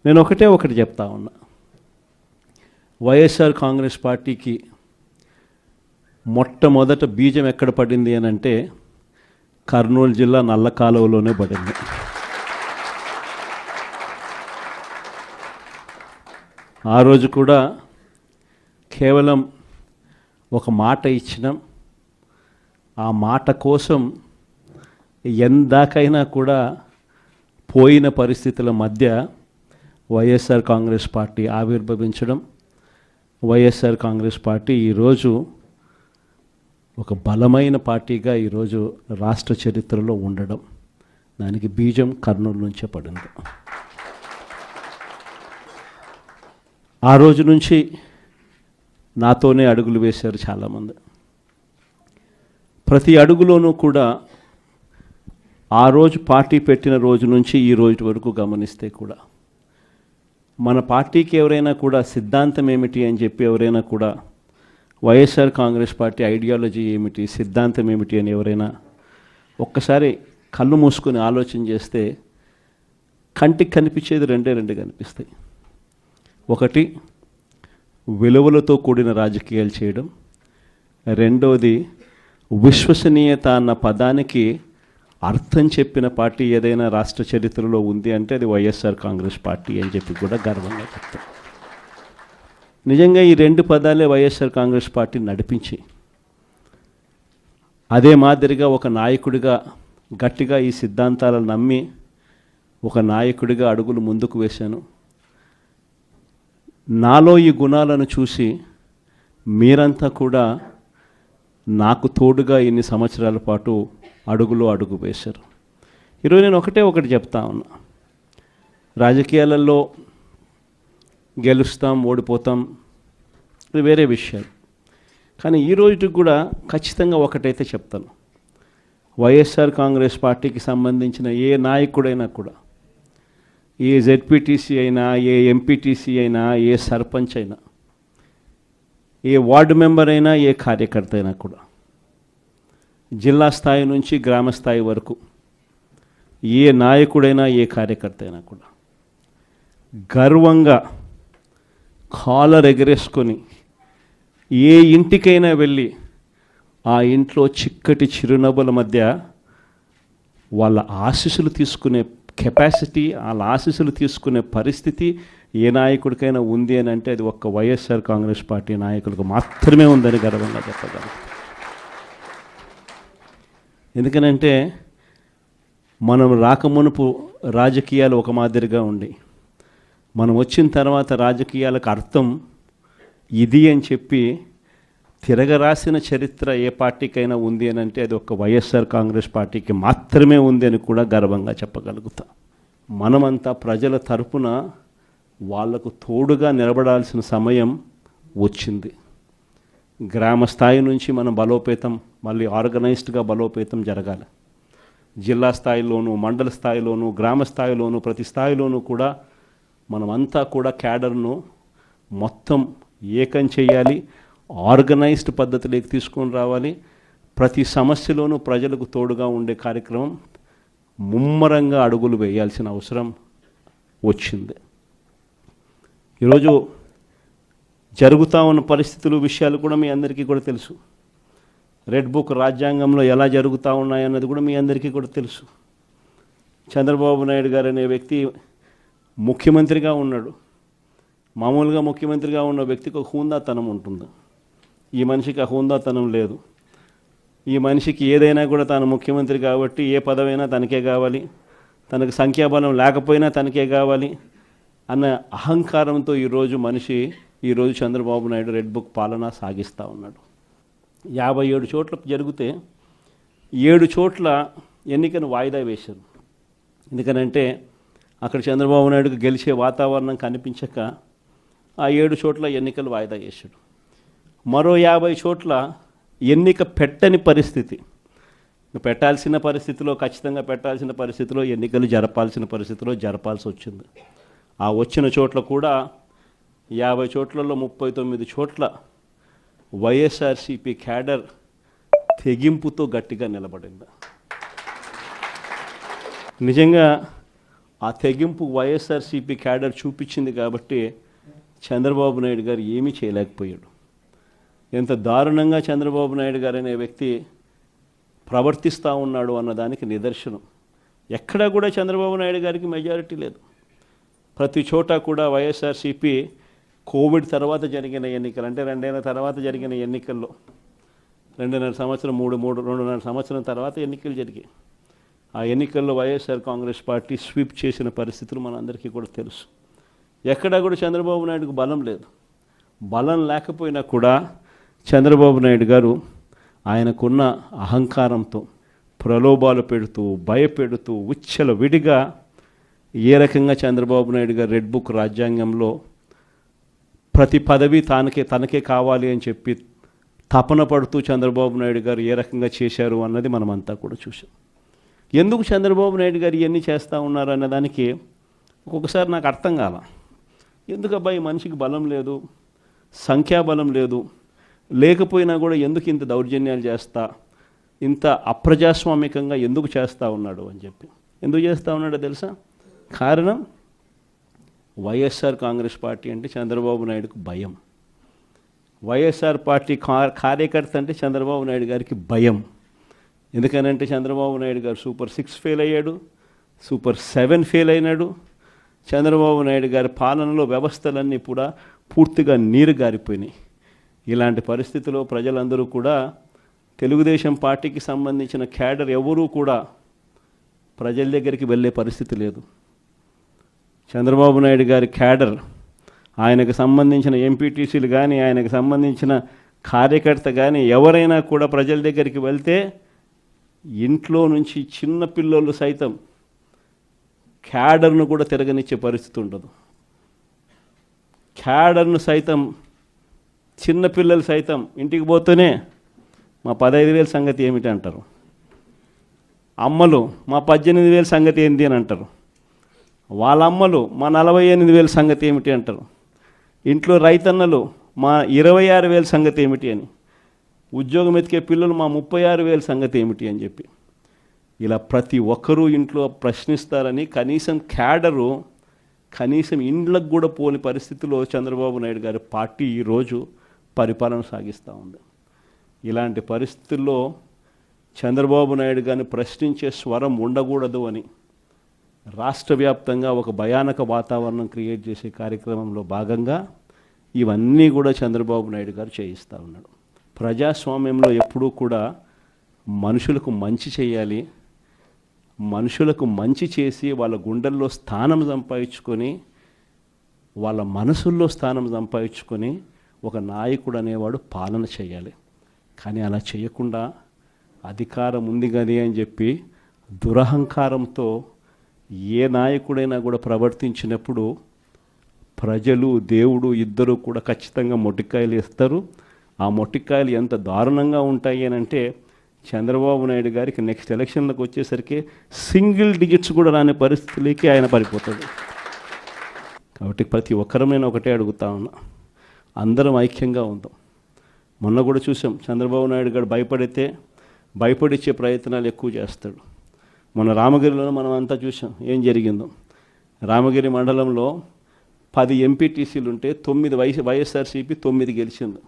నేను ఒకటి చెప్తా ఉన్నా. వైఎస్ఆర్ కాంగ్రెస్ పార్టీకి మొట్టమొదట బీజం ఎక్కడ పడింది అని అంటే కర్నూలు జిల్లా నల్ల కాలువలోనే పడింది. ఆ రోజు కూడా కేవలం ఒక మాట ఇచ్చినాం. ఆ మాట కోసం ఎందాకైనా కూడా పోయిన పరిస్థితుల మధ్య వైఎస్ఆర్ కాంగ్రెస్ పార్టీ ఆవిర్భవించడం, వైఎస్ఆర్ కాంగ్రెస్ పార్టీ ఈరోజు ఒక బలమైన పార్టీగా ఈరోజు రాష్ట్ర చరిత్రలో ఉండడం, దానికి బీజం కర్నూలు నుంచే పడింది. ఆ రోజు నుంచి నాతోనే అడుగులు వేశారు చాలామంది. ప్రతి అడుగులోనూ కూడా ఆ రోజు పార్టీ పెట్టిన రోజు నుంచి ఈ రోజు వరకు గమనిస్తే కూడా మన పార్టీకి ఎవరైనా కూడా సిద్ధాంతం ఏమిటి అని చెప్పి ఎవరైనా కూడా వైఎస్ఆర్ కాంగ్రెస్ పార్టీ ఐడియాలజీ ఏమిటి, సిద్ధాంతం ఏమిటి అని ఎవరైనా ఒక్కసారి కళ్ళు మూసుకొని ఆలోచన చేస్తే కంటికి కనిపించేది రెండు కనిపిస్తాయి. ఒకటి, విలువలతో కూడిన రాజకీయాలు చేయడం. రెండవది, విశ్వసనీయత అన్న పదానికి అర్థం చెప్పిన పార్టీ ఏదైనా రాష్ట్ర చరిత్రలో ఉంది అంటే అది వైఎస్ఆర్ కాంగ్రెస్ పార్టీ అని చెప్పి కూడా గర్వంగా చెప్తాం. నిజంగా ఈ రెండు పదాలే వైఎస్ఆర్ కాంగ్రెస్ పార్టీ నడిపించి, అదే మాదిరిగా ఒక నాయకుడిగా గట్టిగా ఈ సిద్ధాంతాలను నమ్మి ఒక నాయకుడిగా అడుగులు ముందుకు వేశాను. నాలో ఈ గుణాలను చూసి మీరంతా కూడా నాకు తోడుగా ఇన్ని సంవత్సరాల పాటు అడుగు వేశారు. ఈరోజు నేను ఒకటి చెప్తా ఉన్నా. రాజకీయాలలో గెలుస్తాం, ఓడిపోతాం, ఇది వేరే విషయాలు. కానీ ఈ రోజుకి కూడా ఖచ్చితంగా ఒకటైతే చెప్తాను. వైఎస్ఆర్ కాంగ్రెస్ పార్టీకి సంబంధించిన ఏ నాయకుడైనా కూడా, ఏ జెడ్పీటీసీ అయినా, ఏ ఎంపీటీసీ అయినా, ఏ సర్పంచ్ అయినా, ఏ వార్డు మెంబర్ అయినా, ఏ కార్యకర్త అయినా కూడా, జిల్లా స్థాయి నుంచి గ్రామ స్థాయి వరకు ఏ నాయకుడైనా, ఏ కార్యకర్త అయినా కూడా గర్వంగా కాలర్ ఎగరేసుకొని ఏ ఇంటికైనా వెళ్ళి ఆ ఇంట్లో చిక్కటి చిరునవ్వుల మధ్య వాళ్ళ ఆశీస్సులు తీసుకునే కెపాసిటీ, వాళ్ళ ఆశీస్సులు తీసుకునే పరిస్థితి ఏ నాయకుడికైనా ఉంది అని అంటే అది ఒక్క వైఎస్ఆర్ కాంగ్రెస్ పార్టీ నాయకులకు మాత్రమే ఉందని గర్వంగా చెప్పగలం. ఎందుకనంటే మనం రాకమునుపు రాజకీయాలు ఒక మాదిరిగా ఉండి, మనం వచ్చిన తర్వాత రాజకీయాలకు అర్థం ఇది అని చెప్పి తిరగరాసిన చరిత్ర ఏ పార్టీకైనా ఉంది అని అంటే అది ఒక వైఎస్ఆర్ కాంగ్రెస్ పార్టీకి మాత్రమే ఉంది అని కూడా గర్వంగా చెప్పగలుగుతా. మనమంతా ప్రజల తరపున వాళ్లకు తోడుగా నిలబడాల్సిన సమయం వచ్చింది. గ్రామ స్థాయి నుంచి మనం బలోపేతం, మళ్ళీ ఆర్గనైజ్డ్గా బలోపేతం జరగాలి. జిల్లా స్థాయిలోనూ, మండల స్థాయిలోనూ, గ్రామ స్థాయిలోనూ, ప్రతి స్థాయిలోనూ కూడా మనమంతా కూడా క్యాడర్ను మొత్తం ఏకం చేయాలి, ఆర్గనైజ్డ్ పద్ధతిలోకి తీసుకొని రావాలి. ప్రతి సమస్యలోనూ ప్రజలకు తోడుగా ఉండే కార్యక్రమం ముమ్మరంగా అడుగులు వేయాల్సిన అవసరం వచ్చింది. ఈరోజు జరుగుతూ ఉన్న పరిస్థితులు, విషయాలు కూడా మీ అందరికీ కూడా తెలుసు. రెడ్ బుక్ రాజ్యాంగంలో ఎలా జరుగుతూ ఉన్నాయన్నది కూడా మీ అందరికీ కూడా తెలుసు. చంద్రబాబు నాయుడు గారు అనే వ్యక్తి ముఖ్యమంత్రిగా ఉన్నాడు. మామూలుగా ముఖ్యమంత్రిగా ఉన్న వ్యక్తికి ఒక హుందాతనం ఉంటుంది. ఈ మనిషికి ఆ హుందాతనం లేదు. ఈ మనిషికి ఏదైనా కూడా తాను ముఖ్యమంత్రి కాబట్టి ఏ పదవైనా తనకే కావాలి, తనకు సంఖ్యాబలం లేకపోయినా తనకే కావాలి అన్న అహంకారంతో ఈరోజు చంద్రబాబు నాయుడు రెడ్ బుక్ పాలన సాగిస్తూ ఉన్నాడు. 57 చోట్ల జరిగితే 7 చోట్ల ఎన్నికను వాయిదా వేశారు. ఎందుకనంటే అక్కడ చంద్రబాబు నాయుడుకు గెలిచే వాతావరణం కనిపించక ఆ 7 చోట్ల ఎన్నికలు వాయిదా చేశాడు. మరో 50 చోట్ల ఎన్నిక పెట్టని పరిస్థితి, పెట్టాల్సిన పరిస్థితిలో, ఖచ్చితంగా పెట్టాల్సిన పరిస్థితిలో, ఎన్నికలు జరపాల్సిన పరిస్థితిలో జరపాల్సి వచ్చింది. ఆ వచ్చిన చోట్ల కూడా 50 చోట్లలో 39 చోట్ల వైఎస్ఆర్సీపీ క్యాడర్ తెగింపుతో గట్టిగా నిలబడింది. నిజంగా ఆ తెగింపు వైఎస్ఆర్సీపీ క్యాడర్ చూపించింది కాబట్టి చంద్రబాబు నాయుడు గారు ఏమీ చేయలేకపోయాడు. ఎంత దారుణంగా చంద్రబాబు నాయుడు గారు అనే వ్యక్తి ప్రవర్తిస్తూ ఉన్నాడు అన్నదానికి నిదర్శనం. ఎక్కడా కూడా చంద్రబాబు నాయుడు గారికి మెజారిటీ లేదు. ప్రతి చోట కూడా వైఎస్ఆర్సీపీ కోవిడ్ తర్వాత జరిగిన ఎన్నికలు, అంటే 2 ఏళ్ల తర్వాత జరిగిన ఎన్నికల్లో 2.5 సంవత్సరం 2.5 సంవత్సరం తర్వాత ఎన్నికలు జరిగాయి. ఆ ఎన్నికల్లో వైఎస్ఆర్ కాంగ్రెస్ పార్టీ స్వీప్ చేసిన పరిస్థితులు మనందరికీ కూడా తెలుసు. ఎక్కడా కూడా చంద్రబాబు నాయుడుకు బలం లేదు. బలం లేకపోయినా కూడా చంద్రబాబు నాయుడు గారు ఆయనకున్న అహంకారంతో ప్రలోభాలు పెడుతూ భయపెడుతూ ఉచ్చల విడిగా ఏ రకంగా చంద్రబాబు నాయుడు గారు రెడ్ బుక్ రాజ్యాంగంలో ప్రతి పదవి తనకే కావాలి అని చెప్పి తపన పడుతూ చంద్రబాబు నాయుడు గారు ఏ రకంగా చేశారు అన్నది మనమంతా కూడా చూసాం. ఎందుకు చంద్రబాబు నాయుడు గారు ఇవన్నీ చేస్తూ ఉన్నారు అన్నదానికి ఒక్కొక్కసారి నాకు అర్థం కాల. ఎందుకు అబ్బాయి మనిషికి బలం లేదు, సంఖ్యాబలం లేదు, లేకపోయినా కూడా ఎందుకు ఇంత దౌర్జన్యాలు చేస్తా, ఇంత అప్రజాస్వామికంగా ఎందుకు చేస్తూ ఉన్నాడు అని చెప్పి. ఎందుకు చేస్తూ ఉన్నాడో తెలుసా? కారణం వైఎస్ఆర్ కాంగ్రెస్ పార్టీ అంటే చంద్రబాబు నాయుడుకు భయం. వైఎస్ఆర్ పార్టీ కార్యకర్త అంటే చంద్రబాబు నాయుడు గారికి భయం. ఎందుకనంటే చంద్రబాబు నాయుడు గారు సూపర్ 6 ఫెయిల్ అయ్యాడు, సూపర్ 7 ఫెయిల్ అయినాడు. చంద్రబాబు నాయుడు గారి పాలనలో వ్యవస్థలన్నీ కూడా పూర్తిగా నీరు గారిపోయినాయి. ఇలాంటి పరిస్థితిలో ప్రజలందరూ కూడా తెలుగుదేశం పార్టీకి సంబంధించిన క్యాడర్ ఎవరూ కూడా ప్రజల దగ్గరికి వెళ్ళే పరిస్థితి లేదు. చంద్రబాబు నాయుడు గారి క్యాడర్, ఆయనకు సంబంధించిన ఎంపీటీసీలు కానీ, ఆయనకు సంబంధించిన కార్యకర్త కానీ ఎవరైనా కూడా ప్రజల దగ్గరికి వెళ్తే ఇంట్లో నుంచి చిన్న పిల్లలు సైతం క్యాడర్ను కూడా తిరగనిచ్చే పరిస్థితి ఉండదు. క్యాడర్ను సైతం, చిన్నపిల్లలు సైతం ఇంటికి పోతూనే మా 15,000 సంగతి ఏమిటి అంటారు. అమ్మలు మా 18,000 సంగతి ఏంటి అని అంటారు. వాళ్ళ అమ్మలు మా 48,000 సంగతి ఏమిటి అంటారు. ఇంట్లో రైతన్నలు మా 26,000 సంగతి ఏమిటి అని, ఉద్యోగం ఎతికే పిల్లలు మా 36,000 సంగతి ఏమిటి అని చెప్పి ఇలా ప్రతి ఒక్కరూ ఇంట్లో ప్రశ్నిస్తారని కనీసం క్యాడరు, కనీసం ఇండ్లకు కూడా పోని పరిస్థితిలో చంద్రబాబు నాయుడు గారి పార్టీ ఈరోజు పరిపాలన సాగిస్తూ ఉంది. ఇలాంటి పరిస్థితుల్లో చంద్రబాబు నాయుడు గారిని ప్రశ్నించే స్వరం ఉండకూడదు అని రాష్ట్ర వ్యాప్తంగా ఒక భయానక వాతావరణం క్రియేట్ చేసే కార్యక్రమంలో భాగంగా ఇవన్నీ కూడా చంద్రబాబు నాయుడు గారు చేయిస్తూ ఉన్నాడు. ప్రజాస్వామ్యంలో ఎప్పుడూ కూడా మనుషులకు మంచి చేయాలి, మనుషులకు మంచి చేసి వాళ్ళ గుండెల్లో స్థానం సంపాదించుకొని, వాళ్ళ మనసుల్లో స్థానం సంపాదించుకొని ఒక నాయకుడు అనేవాడు పాలన చేయాలి. కానీ అలా చేయకుండా అధికారం ఉంది కానీ అని చెప్పి దురహంకారంతో ఏ నాయకుడైనా కూడా ప్రవర్తించినప్పుడు ప్రజలు దేవుడు ఇద్దరు కూడా ఖచ్చితంగా మొట్టికాయలు ఇస్తారు. ఆ మొట్టికాయలు ఎంత దారుణంగా ఉంటాయి అని అంటే చంద్రబాబు నాయుడు గారికి నెక్స్ట్ ఎలక్షన్లకు వచ్చేసరికి సింగిల్ డిజిట్స్ కూడా రాని పరిస్థితులకి ఆయన పడిపోతాడు. కాబట్టి ప్రతి ఒక్కరం నేను ఒకటే అడుగుతా ఉన్నా, అందరం ఐక్యంగా ఉందాం. మొన్న కూడా చూసాం, చంద్రబాబు నాయుడు గారు భయపడిచ్చే ప్రయత్నాలు ఎక్కువ చేస్తాడు. మొన్న రామగిరిలో మనం అంతా చూసాం ఏం జరిగిందో. రామగిరి మండలంలో 10 ఎంపీటీసీలు ఉంటే 9 వైఎస్ఆర్సీపీ 9 గెలిచింది.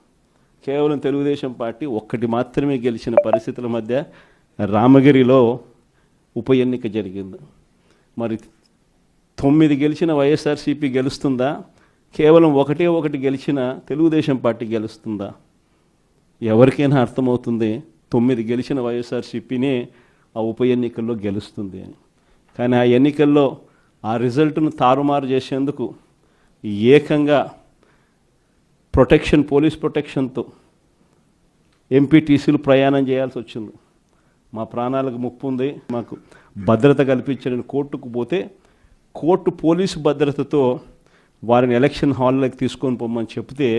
కేవలం తెలుగుదేశం పార్టీ 1 మాత్రమే గెలిచిన పరిస్థితుల మధ్య రామగిరిలో ఉప ఎన్నిక జరిగింది. మరి 9 గెలిచిన వైఎస్ఆర్సీపీ గెలుస్తుందా? కేవలం 1 గెలిచిన తెలుగుదేశం పార్టీ గెలుస్తుందా? ఎవరికైనా అర్థమవుతుంది 9 గెలిచిన వైఎస్ఆర్సీపీనే ఆ ఉప ఎన్నికల్లో గెలుస్తుంది అని. కానీ ఆ ఎన్నికల్లో ఆ రిజల్ట్ను తారుమారు చేసేందుకు ఏకంగా పోలీస్ ప్రొటెక్షన్తో ఎంపీటీసీలు ప్రయాణం చేయాల్సి వచ్చింది. మా ప్రాణాలకు ముప్పు ఉంది, మాకు భద్రత కల్పించని కోర్టుకు పోతే కోర్టు పోలీసు భద్రతతో వారిని ఎలక్షన్ హాల్లోకి తీసుకొని పోమని చెప్తే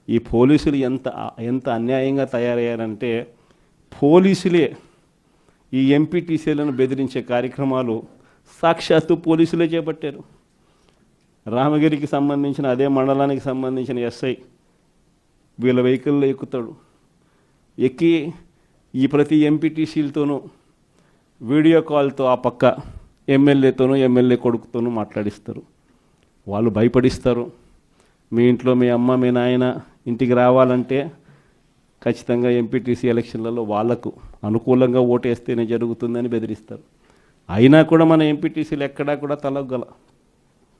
ఈ పోలీసులు ఎంత అన్యాయంగా తయారయ్యారంటే పోలీసులే ఈ ఎంపీటీసీలను బెదిరించే కార్యక్రమాలు సాక్షాత్తు పోలీసులే చేపట్టారు. రామగిరికి సంబంధించిన అదే మండలానికి సంబంధించిన ఎస్ఐ వీళ్ళ వెహికల్లో ఎక్కుతాడు. ఎక్కి ఈ ప్రతి ఎంపీటీసీలతోనూ వీడియో కాల్తో ఆ పక్క ఎమ్మెల్యేతోనూ ఎమ్మెల్యే కొడుకుతోనూ మాట్లాడిస్తారు. వాళ్ళు భయపడిస్తారు. మీ ఇంట్లో మీ అమ్మ మీ నాయన ఇంటికి రావాలంటే ఖచ్చితంగా ఎంపీటీసీ ఎలక్షన్లలో వాళ్లకు అనుకూలంగా ఓటేస్తేనే జరుగుతుందని బెదిరిస్తారు. అయినా కూడా మన ఎంపీటీసీలు ఎక్కడా కూడా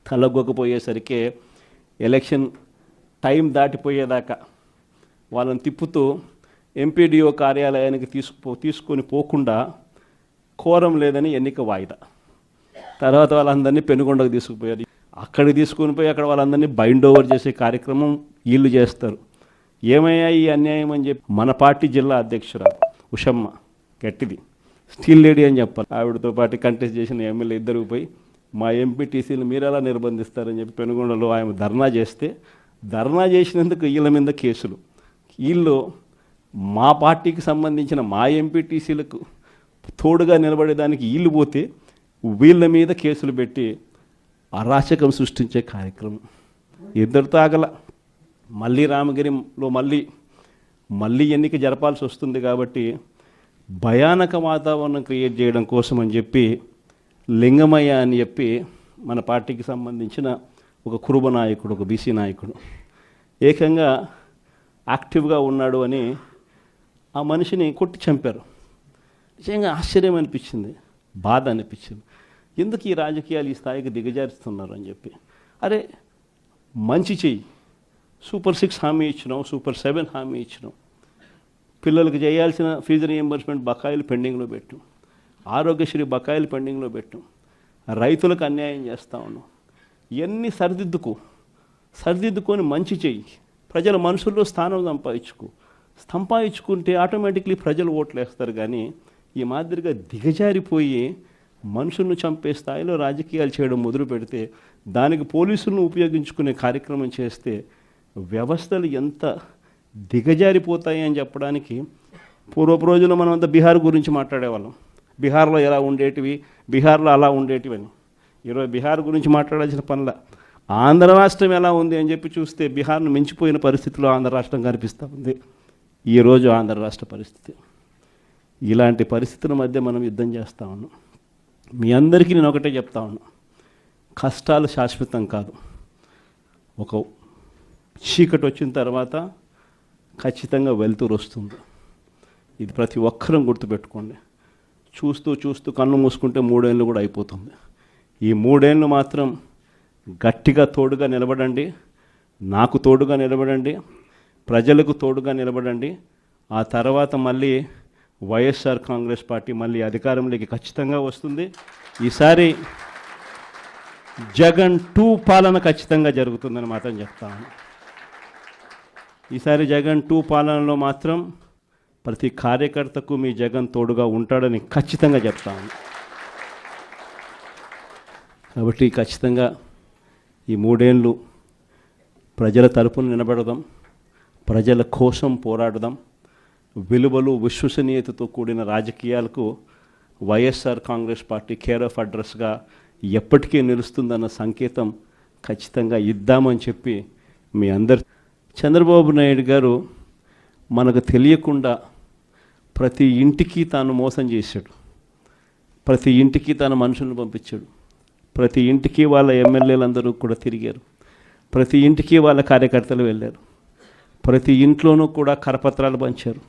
తలగ్గకపోయేసరికి ఎలక్షన్ టైం దాటిపోయేదాకా వాళ్ళని తిప్పుతూ ఎంపీడీఓ కార్యాలయానికి తీసుకొని పోకుండా కోరం లేదని ఎన్నిక వాయిదా. తర్వాత వాళ్ళందరినీ పెనుగొండకు తీసుకుపోయారు. అక్కడికి తీసుకుని పోయి అక్కడ వాళ్ళందరినీ బైండ్ ఓవర్ చేసే కార్యక్రమం వీళ్ళు చేస్తారు. ఏమయ్యా ఈ అన్యాయం అని చెప్పి మన పార్టీ జిల్లా అధ్యక్షురాలు ఉషమ్మ గట్టిది స్టీల్ లేడీ అని చెప్పాలి. ఆవిడతో పాటు కంటెస్ట్ చేసిన ఎమ్మెల్యే ఇద్దరు పోయి మా ఎంపీటీసీలు మీరు ఎలా నిర్బంధిస్తారని చెప్పి పెనుగొండలో ఆయన ధర్నా చేసినందుకు వీళ్ళ మీద కేసులు. వీళ్ళు మా పార్టీకి సంబంధించిన మా ఎంపీటీసీలకు తోడుగా నిలబడేదానికి వీళ్ళు పోతే వీళ్ళ మీద కేసులు పెట్టి అరాచకం సృష్టించే కార్యక్రమం ఇద్దరితో ఆగల. మళ్ళీ రామగిరిలో మళ్ళీ ఎన్నిక జరపాల్సి వస్తుంది కాబట్టి భయానక వాతావరణం క్రియేట్ చేయడం కోసం అని చెప్పి లింగమయ్య అని చెప్పి మన పార్టీకి సంబంధించిన ఒక కురుబ నాయకుడు, ఒక బీసీ నాయకుడు ఏకంగా యాక్టివ్గా ఉన్నాడు అని ఆ మనిషిని కొట్టి చంపారు. నిజంగా ఆశ్చర్యం అనిపించింది, బాధ అనిపించింది. ఎందుకు ఈ రాజకీయాలు ఈ స్థాయికి దిగజారుస్తున్నారు అని చెప్పి. అరే మంచి చెయ్యి, సూపర్ 6 హామీ ఇచ్చినాం, సూపర్ 7 హామీ ఇచ్చినాం, పిల్లలకు చేయాల్సిన ఫీజు రియంబర్స్మెంట్ బకాయిలు పెండింగ్లో పెట్టాం, ఆరోగ్యశ్రీ బకాయిలు పెండింగ్లో పెట్టాం, రైతులకు అన్యాయం చేస్తూ ఉన్నాం. ఇవన్నీ సరిదిద్దుకొని మంచి చెయ్యి, ప్రజల మనసుల్లో స్థానం సంపాదించుకుంటే ఆటోమేటిక్లీ ప్రజలు ఓట్లు వేస్తారు. కానీ ఈ మాదిరిగా దిగజారిపోయి మనుషులను చంపే స్థాయిలో రాజకీయాలు చేయడం మొదలు పెడితే, దానికి పోలీసులను ఉపయోగించుకునే కార్యక్రమం చేస్తే వ్యవస్థలు ఎంత దిగజారిపోతాయి అని చెప్పడానికి పూర్వపు రోజుల్లో మనం అంతా బీహార్ గురించి మాట్లాడేవాళ్ళం. బీహార్లో ఎలా ఉండేటివి, బీహార్లో అలా ఉండేటివి అని. ఈరోజు బీహార్ గురించి మాట్లాడాల్సిన పనుల ఆంధ్ర రాష్ట్రం ఎలా ఉంది అని చెప్పి చూస్తే బీహార్ను మించిపోయిన పరిస్థితిలో ఆంధ్ర రాష్ట్రం కనిపిస్తూ ఉంది. ఈరోజు ఆంధ్ర రాష్ట్ర పరిస్థితి. ఇలాంటి పరిస్థితుల మధ్య మనం యుద్ధం చేస్తూ ఉన్నాం. మీ అందరికీ నేను ఒకటే చెప్తా ఉన్నా, కష్టాలు శాశ్వతం కాదు. ఒక చీకటి వచ్చిన తర్వాత ఖచ్చితంగా వెలుతురు వస్తుంది. ఇది ప్రతి ఒక్కరూ గుర్తుపెట్టుకోండి. చూస్తూ కన్ను మూసుకుంటే 3 ఏళ్ళు కూడా అయిపోతుంది. ఈ 3 ఏళ్ళు మాత్రం గట్టిగా తోడుగా నిలబడండి, నాకు తోడుగా నిలబడండి, ప్రజలకు తోడుగా నిలబడండి. ఆ తర్వాత మళ్ళీ వైఎస్ఆర్ కాంగ్రెస్ పార్టీ మళ్ళీ అధికారంలోకి ఖచ్చితంగా వస్తుంది. ఈసారి జగన్ 2 పాలన ఖచ్చితంగా జరుగుతుందని మాత్రం చెప్తాను. ఈసారి జగన్ 2 పాలనలో మాత్రం ప్రతి కార్యకర్తకు మీ జగన్ తోడుగా ఉంటాడని ఖచ్చితంగా చెప్తాను. కాబట్టి ఖచ్చితంగా ఈ 3 ఏళ్ళు ప్రజల తరపున నిలబడదాం, ప్రజల కోసం పోరాడదాం. విలువలు విశ్వసనీయతతో కూడిన రాజకీయాలకు YSR Congress party care of అడ్రస్గా ఎప్పటికీ నిలుస్తుందన్న సంకేతం ఖచ్చితంగా ఇద్దామని చెప్పి మీ అందరు. చంద్రబాబు నాయుడు గారు మనకు తెలియకుండా ప్రతి ఇంటికి తాను మోసం చేశాడు, ప్రతి ఇంటికి తన మనుషులను పంపించాడు, ప్రతి ఇంటికి వాళ్ళ ఎమ్మెల్యేలందరూ కూడా తిరిగారు, ప్రతి ఇంటికి వాళ్ళ కార్యకర్తలు వెళ్ళారు, ప్రతి ఇంట్లోనూ కూడా కరపత్రాలు పంచారు,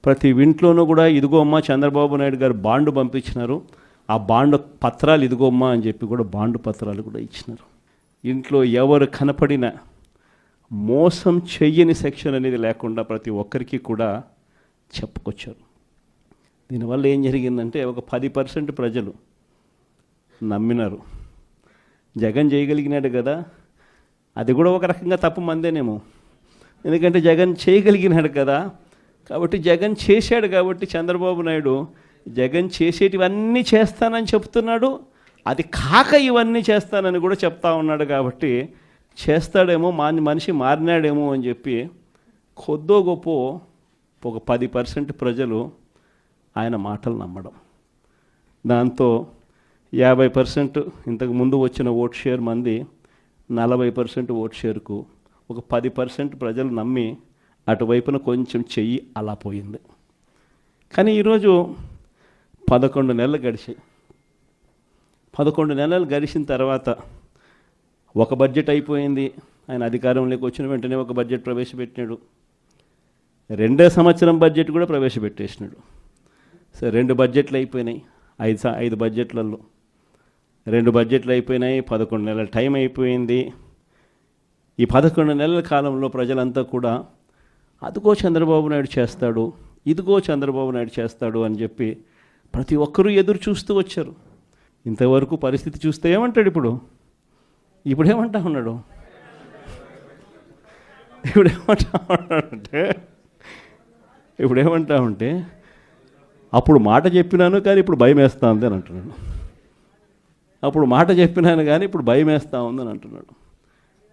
ప్రతి ఇంట్లోనూ కూడా ఇదిగోమ్మ చంద్రబాబు నాయుడు గారు బాండు పంపించినారు, ఆ బాండు పత్రాలు ఇదిగోమ్మ అని చెప్పి కూడా బాండు పత్రాలు కూడా ఇచ్చినారు. ఇంట్లో ఎవరు కనపడినా మోసం చెయ్యని సెక్షన్ అనేది లేకుండా ప్రతి ఒక్కరికి కూడా చెప్పుకొచ్చారు. దీనివల్ల ఏం జరిగిందంటే ఒక 10% ప్రజలు నమ్మినారు. జగన్ చేయగలిగినాడు కదా, అది కూడా ఒక రకంగా తప్పు మందేనేమో, ఎందుకంటే జగన్ చేయగలిగినాడు కదా, కాబట్టి జగన్ చేశాడు కాబట్టి చంద్రబాబు నాయుడు జగన్ చేసేటివన్నీ చేస్తానని చెప్తున్నాడు, అది కాక ఇవన్నీ చేస్తానని కూడా చెప్తా ఉన్నాడు. కాబట్టి చేస్తాడేమో, మనిషి మారినాడేమో అని చెప్పి కొద్దో గొప్ప ఒక 10% ప్రజలు ఆయన మాటలు నమ్మడం, దాంతో 50% ఇంతకు ముందు వచ్చిన ఓట్ షేర్ మంది 40% ఓట్ షేర్కు ఒక 10% ప్రజలు నమ్మి అటువైపున కొంచెం చెయ్యి అలా పోయింది. కానీ ఈరోజు 11 నెలలు గడిచాయి. 11 నెలలు గడిచిన తర్వాత ఒక బడ్జెట్ అయిపోయింది. ఆయన అధికారంలోకి వచ్చిన వెంటనే ఒక బడ్జెట్ ప్రవేశపెట్టినాడు. 2వ సంవత్సరం బడ్జెట్ కూడా ప్రవేశపెట్టేసినాడు. సరే 2 బడ్జెట్లు అయిపోయినాయి. 5 బడ్జెట్లలో 2 బడ్జెట్లు అయిపోయినాయి. 11 నెలల టైం అయిపోయింది. ఈ 11 నెలల కాలంలో ప్రజలంతా కూడా అదిగో చంద్రబాబు నాయుడు చేస్తాడు, ఇదిగో చంద్రబాబు నాయుడు చేస్తాడు అని చెప్పి ప్రతి ఒక్కరూ ఎదురు చూస్తూ వచ్చారు. ఇంతవరకు పరిస్థితి చూస్తే ఏమంటాడు ఇప్పుడు ఏమంటా ఉన్నాడు ఏమంటా ఉంటే అప్పుడు మాట చెప్పినాను కానీ ఇప్పుడు భయం వేస్తూ ఉంది అని అంటున్నాడు. అప్పుడు మాట చెప్పినాను కానీ ఇప్పుడు భయం వేస్తూ ఉందని అంటున్నాడు.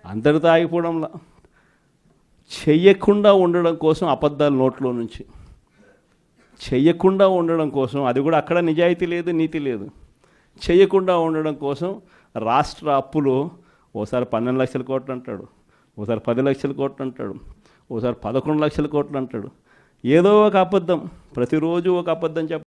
అందరితో ఆగిపోవడంలా చెయ్యకుండా ఉండడం కోసం అబద్ధాలు నోట్లో నుంచి చెయ్యకుండా ఉండడం కోసం, అది కూడా అక్కడ నిజాయితీ లేదు, నీతి లేదు, చెయ్యకుండా ఉండడం కోసం రాష్ట్ర అప్పులు ఓసారి 12 లక్షల కోట్లు అంటాడు, ఓసారి 10 లక్షల కోట్లు అంటాడు, ఓసారి 11 లక్షల కోట్లు అంటాడు. ఏదో ఒక అబద్ధం, ప్రతిరోజు ఒక అబద్ధం